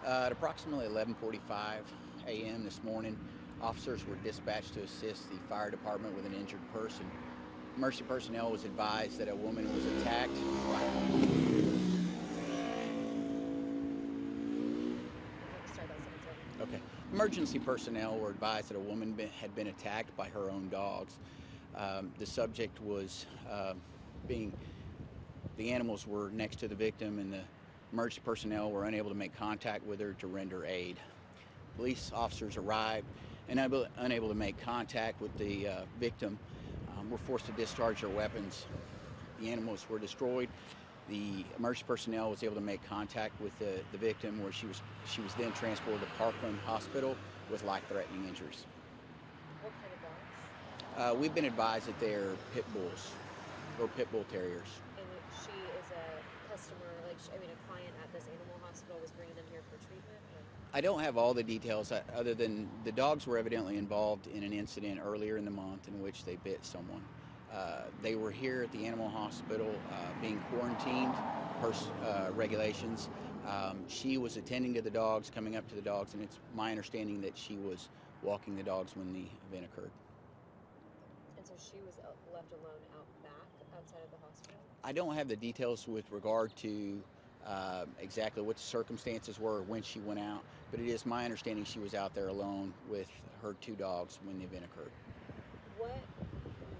At approximately 11:45 a.m. this morning, officers were dispatched to assist the fire department with an injured person. Emergency personnel was advised that a woman was attacked. Okay. Emergency personnel were advised that a woman had been attacked by her own dogs. The subject was the animals were next to the victim, and the emergency personnel were unable to make contact with her to render aid. Police officers arrived and unable to make contact with the victim, were forced to discharge their weapons. The animals were destroyed. The emergency personnel was able to make contact with the victim, where she was then transported to Parkland Hospital with life-threatening injuries. What kind of dogs? We've been advised that they're pit bulls or pit bull terriers. And she is a customer, a client at this animal hospital was bringing them here for treatment? Or? I don't have all the details other than the dogs were evidently involved in an incident earlier in the month in which they bit someone. They were here at the animal hospital being quarantined per regulations. She was attending to the dogs, coming up to the dogs, and it's my understanding that she was walking the dogs when the event occurred. And so she was left alone out back, outside of the hospital? I don't have the details with regard to exactly what the circumstances were when she went out, but it is my understanding she was out there alone with her two dogs when the event occurred. What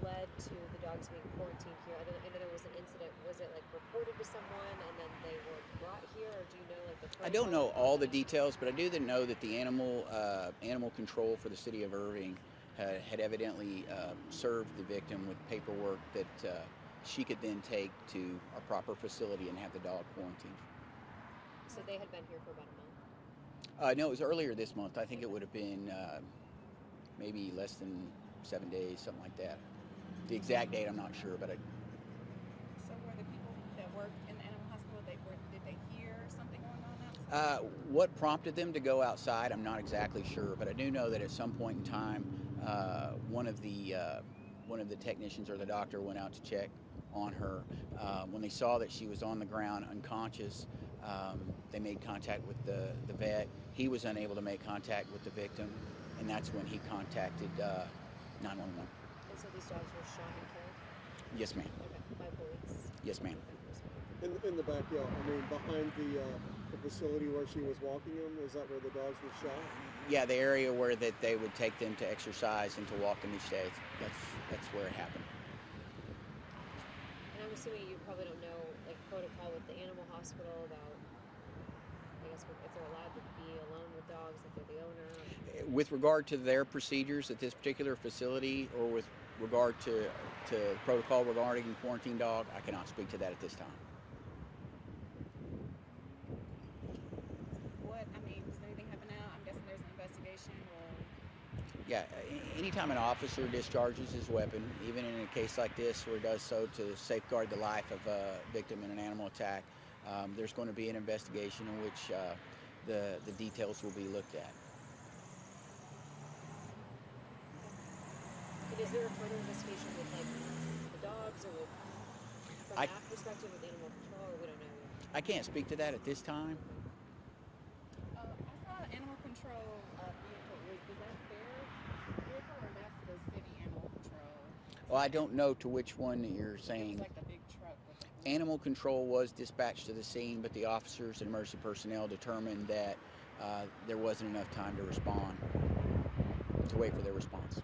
led to the dogs being quarantined here? I know there was an incident. Was it reported to someone and then they were brought here, or do you know the protocol? I don't know all the details, but I do know that the animal control for the city of Irving had evidently served the victim with paperwork that she could then take to a proper facility and have the dog quarantined. So they had been here for about a month? No, it was earlier this month. I think it would have been maybe less than 7 days, something like that. The exact date, I'm not sure, but So were the people that worked in the animal hospital, did they hear something going on outside? What prompted them to go outside, I'm not exactly sure, but I do know that at some point in time, one of the technicians or the doctor went out to check on her. When they saw that she was on the ground unconscious, they made contact with the vet. He was unable to make contact with the victim, and that's when he contacted 911. And so these dogs were shot and killed? Yes, ma'am. Okay, by police? Yes, ma'am. In the backyard, behind the facility where she was walking them, is that where the dogs were shot? Yeah, the area where that they would take them to exercise and to walk them each day. That's where it happened. And I'm assuming you probably don't know protocol with the animal hospital about, I guess, if they're allowed to be alone with dogs, if they're the owner. With regard to their procedures at this particular facility, or with regard to protocol regarding quarantine dog, I cannot speak to that at this time. Does anything happen now? I'm guessing there's an investigation or... Yeah, anytime an officer discharges his weapon, even in a case like this where it does so to safeguard the life of a victim in an animal attack, there's going to be an investigation in which the details will be looked at. And is there a further investigation with the dogs, or from that perspective with animal control, or we don't know yet? I can't speak to that at this time. I saw an animal control vehicle. Was that their vehicle, or that's the city animal control? Well, I don't know to which one you're saying. It was the big truck. Animal control was dispatched to the scene, but the officers and emergency personnel determined that there wasn't enough time to respond, to wait for their response.